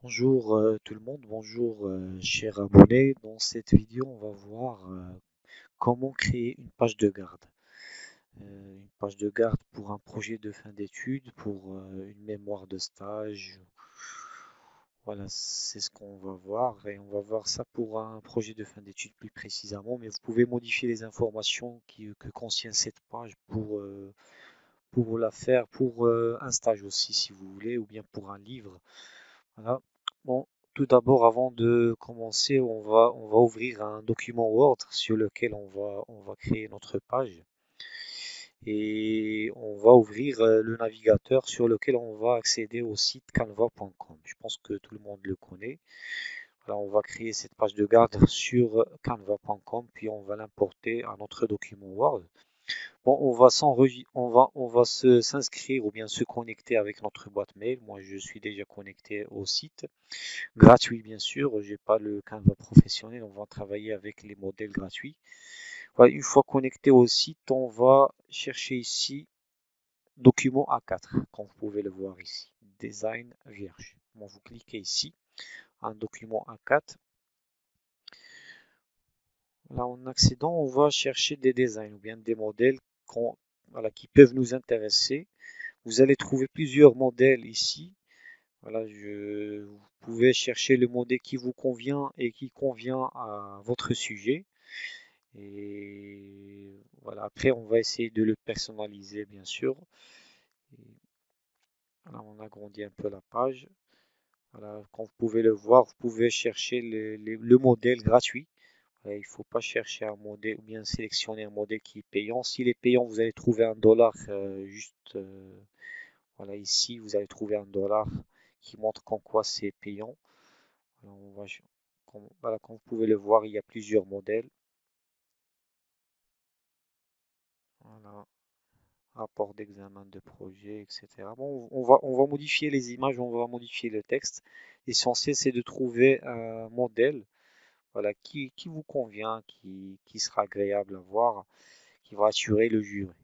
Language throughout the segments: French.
Bonjour tout le monde, bonjour chers abonnés. Dans cette vidéo, on va voir comment créer une page de garde. Une page de garde pour un projet de fin d'études, pour une mémoire de stage. Voilà, c'est ce qu'on va voir et on va voir ça pour un projet de fin d'études plus précisément. Mais vous pouvez modifier les informations que contient cette page pour la faire pour un stage aussi si vous voulez ou bien pour un livre. Voilà. Bon, tout d'abord, avant de commencer, on va ouvrir un document Word sur lequel on va créer notre page et on va ouvrir le navigateur sur lequel on va accéder au site canva.com. Je pense que tout le monde le connaît. Alors, on va créer cette page de garde sur canva.com, puis on va l'importer à notre document Word. Bon, on va s'inscrire ou bien se connecter avec notre boîte mail. Moi, je suis déjà connecté au site. Gratuit, bien sûr. J'ai pas le Canva professionnel. On va travailler avec les modèles gratuits. Voilà, une fois connecté au site, on va chercher ici document A4, comme vous pouvez le voir ici. Design vierge. Bon, vous cliquez ici, un document A4. Là, en accédant, on va chercher des designs ou bien des modèles voilà, qui peuvent nous intéresser. Vous allez trouver plusieurs modèles ici. Voilà, vous pouvez chercher le modèle qui vous convient et qui convient à votre sujet. Et voilà, après, on va essayer de le personnaliser, bien sûr. Et voilà, on agrandit un peu la page. Voilà, comme vous pouvez le voir, vous pouvez chercher le modèle gratuit. Il ne faut pas chercher un modèle ou bien sélectionner un modèle qui est payant. S'il est payant, vous allez trouver un dollar juste. Voilà, ici, vous allez trouver un dollar qui montre qu'en quoi c'est payant. Alors, voilà, comme vous pouvez le voir, il y a plusieurs modèles. Voilà, rapport d'examen de projet, etc. Bon, on va modifier les images, on va modifier le texte. L'essentiel, c'est de trouver un modèle, voilà, qui vous convient, qui sera agréable à voir, qui va assurer le jury.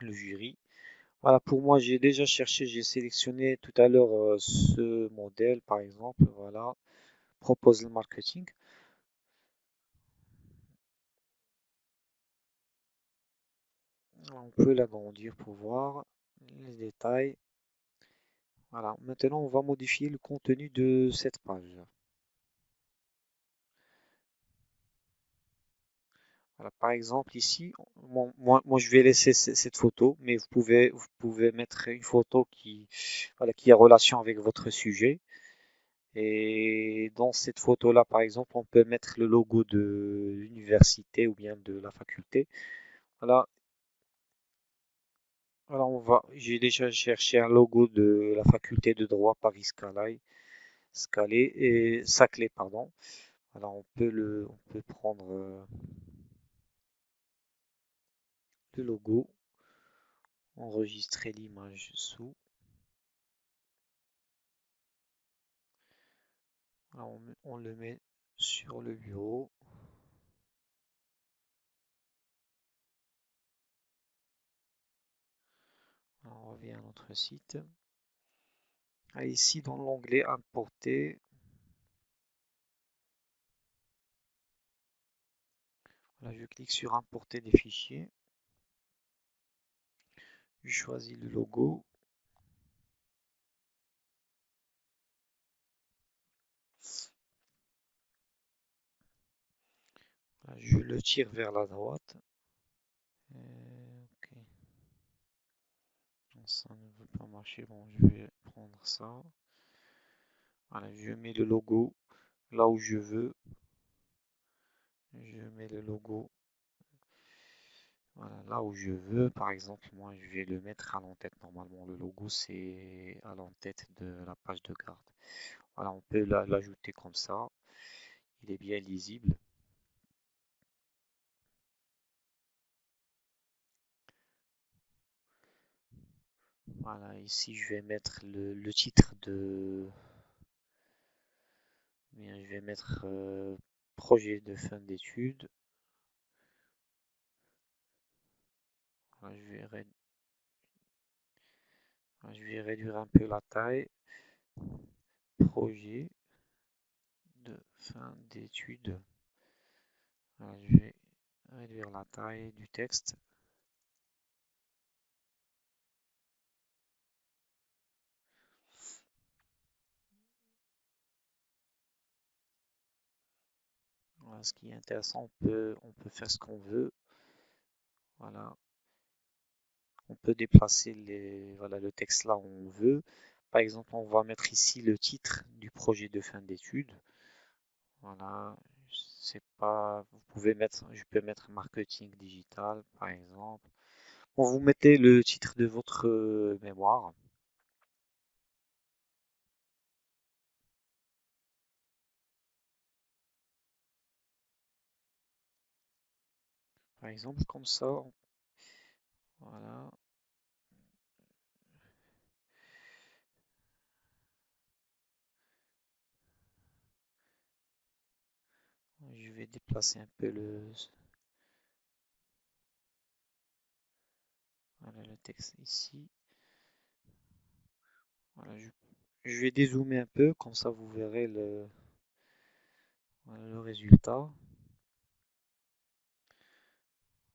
Le jury. Voilà, pour moi, j'ai déjà cherché, j'ai sélectionné tout à l'heure ce modèle, par exemple, voilà, proposal marketing. On peut l'agrandir pour voir les détails. Voilà, maintenant on va modifier le contenu de cette page. Voilà, par exemple ici, moi, je vais laisser cette photo, mais vous pouvez mettre une photo voilà, qui a relation avec votre sujet. Et dans cette photo-là, par exemple, on peut mettre le logo de l'université ou bien de la faculté. Voilà, voilà, j'ai déjà cherché un logo de la faculté de droit Saclay, pardon. Alors on peut prendre le logo, enregistrer l'image sous. Alors, on le met sur le bureau. Alors, on revient à notre site. Ah, ici dans l'onglet importer, là je clique sur importer des fichiers. Je choisis le logo. Là, je le tire vers la droite. Ok. Non, ça ne veut pas marcher. Bon, je vais prendre ça. Voilà, je mets le logo là où je veux. Je mets le logo voilà, là où je veux. Par exemple, moi, je vais le mettre à l'en-tête. Normalement, le logo, c'est à l'en-tête de la page de garde. Voilà, on peut l'ajouter comme ça. Il est bien lisible. Voilà, ici, je vais mettre le titre bien, je vais mettre projet de fin d'études. Voilà, Je vais réduire un peu la taille. Projet de fin d'études. Je vais réduire la taille du texte. Voilà, ce qui est intéressant, on peut faire ce qu'on veut. Voilà, on peut déplacer voilà, le texte là où on veut. Par exemple, on va mettre ici le titre du projet de fin d'études. Voilà, c'est pas, je peux mettre marketing digital, par exemple. Bon, vous mettez le titre de votre mémoire, par exemple, comme ça. Voilà, je vais déplacer un peu voilà, le texte ici. Voilà, je vais dézoomer un peu, comme ça vous verrez voilà, le résultat.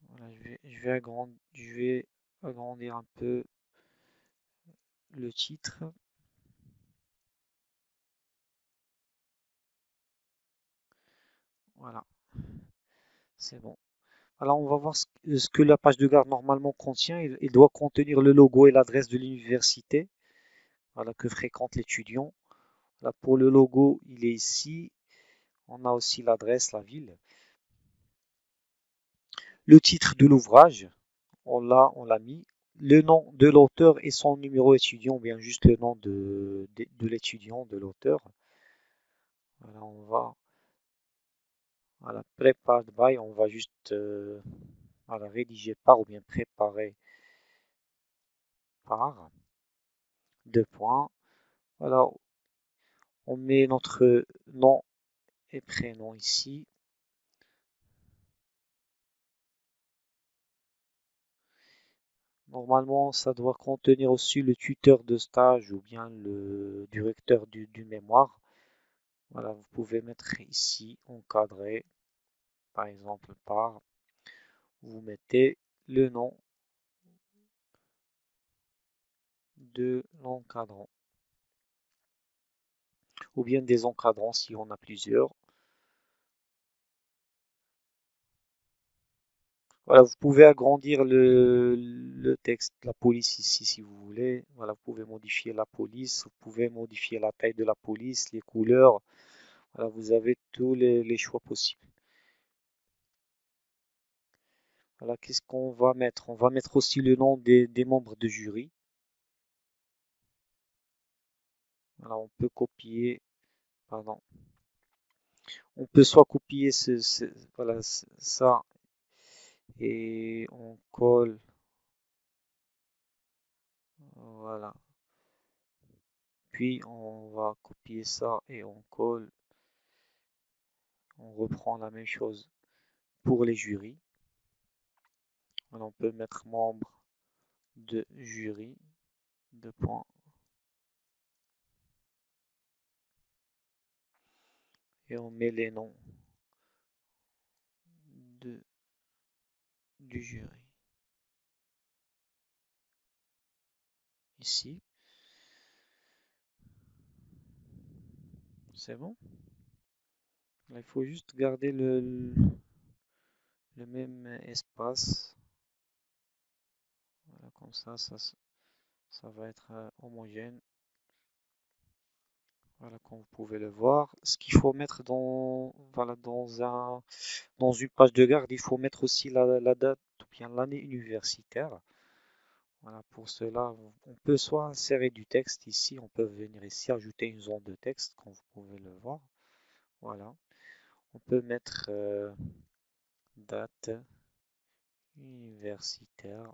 Voilà, je vais agrandir un peu le titre. Voilà, c'est bon. Alors on va voir ce que la page de garde normalement contient. Il doit contenir le logo et l'adresse de l'université, voilà, que fréquente l'étudiant. Là, pour le logo, il est ici. On a aussi l'adresse, la ville. Le titre de l'ouvrage, on l'a mis. Le nom de l'auteur et son numéro étudiant, ou bien juste le nom de l'étudiant, de l'auteur. Voilà, voilà, prepare by, on va juste voilà, rédiger par ou bien préparer par, deux points. Voilà, on met notre nom et prénom ici. Normalement, ça doit contenir aussi le tuteur de stage ou bien le directeur du mémoire. Voilà, vous pouvez mettre ici encadré, par exemple par, vous mettez le nom de l'encadrant ou bien des encadrants si on a plusieurs. Voilà, vous pouvez agrandir le texte, la police ici si vous voulez. Voilà, vous pouvez modifier la police, vous pouvez modifier la taille de la police, les couleurs. Voilà, vous avez tous les choix possibles. Voilà, qu'est-ce qu'on va mettre? On va mettre aussi le nom des membres de jury. Voilà, on peut copier, pardon, on peut soit copier voilà, ça et on colle, voilà. Puis on va copier ça et on colle. On reprend la même chose pour les jurys. Voilà, on peut mettre membre de jury, deux points, et on met les noms de, du jury ici. C'est bon. Là, il faut juste garder le même espace. Voilà, comme ça va être homogène. Voilà, comme vous pouvez le voir. Ce qu'il faut mettre voilà, dans une page de garde, il faut mettre aussi la date ou bien l'année universitaire. Voilà, pour cela, on peut soit insérer du texte ici, on peut venir ici ajouter une zone de texte, comme vous pouvez le voir. Voilà, on peut mettre date universitaire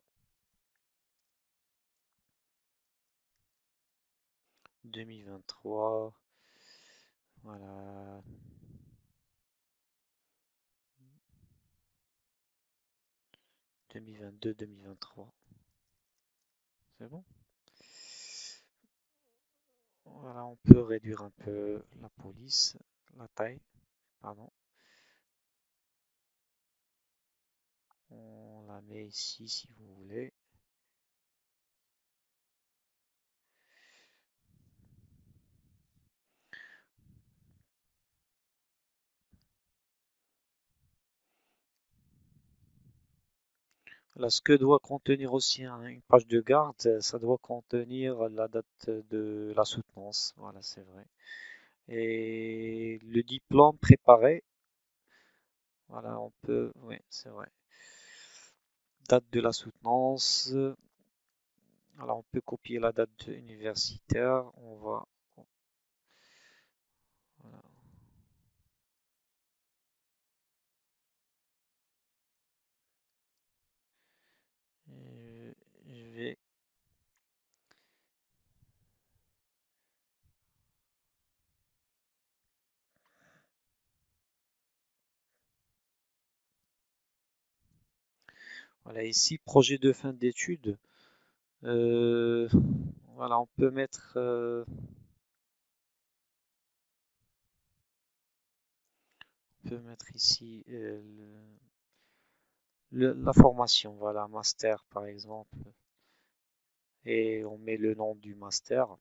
2023. Voilà, 2022-2023. C'est bon? on peut réduire un peu la police, la taille, pardon. On la met ici si vous voulez. Là, ce que doit contenir aussi une page de garde, ça doit contenir la date de la soutenance. Voilà, c'est vrai. Et le diplôme préparé, voilà, on peut, oui, c'est vrai. Date de la soutenance. Alors, on peut copier la date universitaire. Voilà. Je vais, voilà, ici, projet de fin d'études. Euh, voilà, on peut mettre ici la formation, voilà, master par exemple, et on met le nom du master.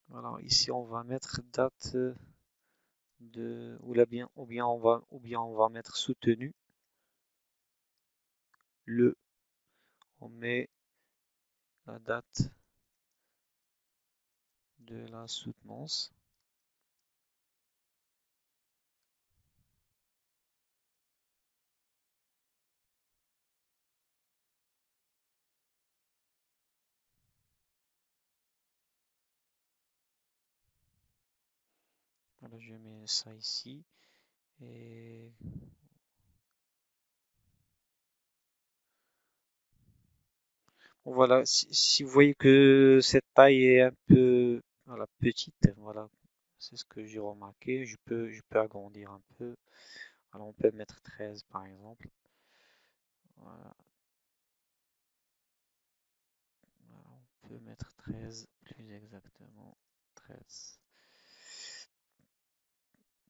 Voilà, ici on va mettre date ou bien on va mettre soutenu. Le, on met la date de la soutenance. Voilà, je mets ça ici. Et voilà, si vous voyez que cette taille est un peu voilà, petite, voilà, c'est ce que j'ai remarqué. Je peux agrandir un peu. Alors on peut mettre 13 par exemple. Voilà, voilà, on peut mettre 13 plus exactement. 13.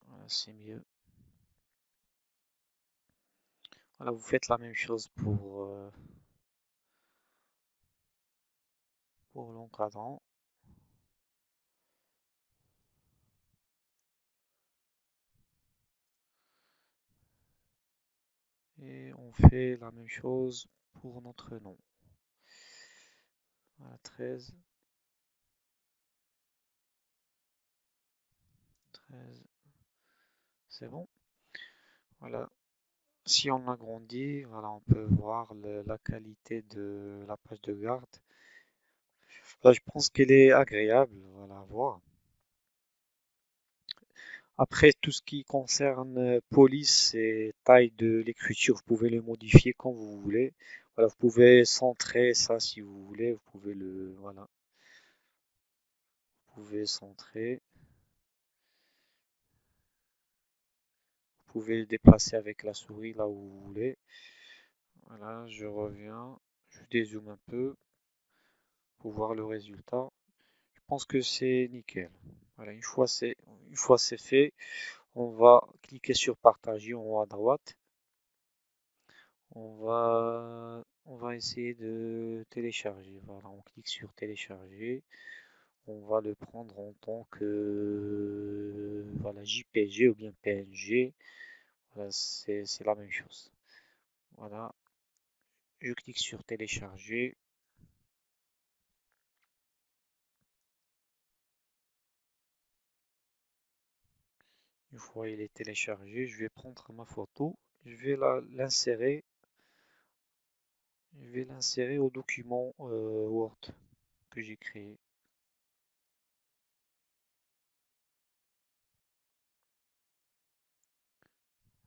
Voilà, c'est mieux. Voilà, vous faites la même chose pour l'encadrant. Et on fait la même chose pour notre nom. Voilà, 13, 13, c'est bon. Voilà. Si on agrandit, voilà, on peut voir la qualité de la page de garde. Là, je pense qu'elle est agréable, voilà, à voir. Après, tout ce qui concerne police et taille de l'écriture, vous pouvez le modifier quand vous voulez. Voilà, vous pouvez centrer ça si vous voulez. Vous pouvez voilà, vous pouvez centrer. Vous pouvez le déplacer avec la souris là où vous voulez. Voilà, je reviens, je dézoome un peu pour voir le résultat. Je pense que c'est nickel. Voilà, une fois c'est fait, on va cliquer sur partager en haut à droite. On va essayer de télécharger. Voilà, on clique sur télécharger. On va le prendre en tant que voilà, JPG ou bien PNG. Voilà, c'est la même chose. Voilà, je clique sur télécharger. Une fois il est téléchargé, je vais prendre ma photo. Je vais l'insérer au document Word que j'ai créé.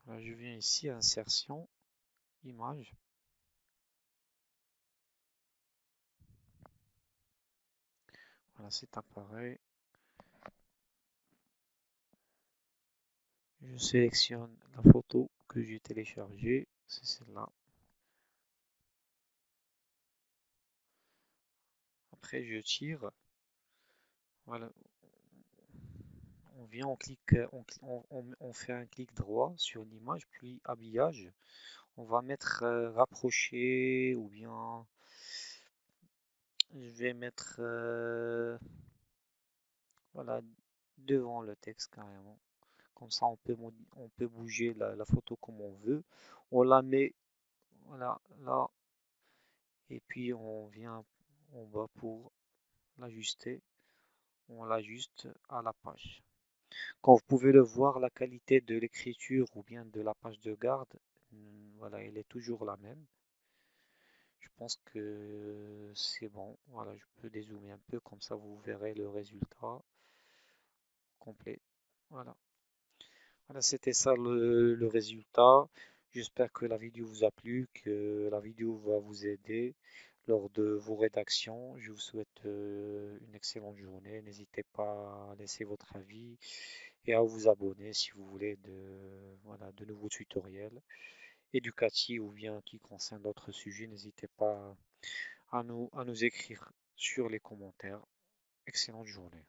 Voilà, je viens ici à insertion, image. Voilà, c'est appareil. Je sélectionne la photo que j'ai téléchargée, c'est celle-là. Après, je tire. Voilà, on vient, on clique, on fait un clic droit sur l'image, puis habillage. On va mettre rapprocher ou bien je vais mettre voilà devant le texte carrément. Comme ça, on peut bouger la photo comme on veut. On la met voilà là et puis on vient en bas pour l'ajuster. On l'ajuste à la page. Comme vous pouvez le voir, la qualité de l'écriture ou bien de la page de garde, voilà, elle est toujours la même. Je pense que c'est bon. Voilà, je peux dézoomer un peu, comme ça vous verrez le résultat complet. Voilà, voilà, c'était ça le résultat. J'espère que la vidéo vous a plu, que la vidéo va vous aider lors de vos rédactions. Je vous souhaite une excellente journée. N'hésitez pas à laisser votre avis et à vous abonner si vous voulez voilà, de nouveaux tutoriels éducatifs ou bien qui concernent d'autres sujets. N'hésitez pas à nous écrire sur les commentaires. Excellente journée.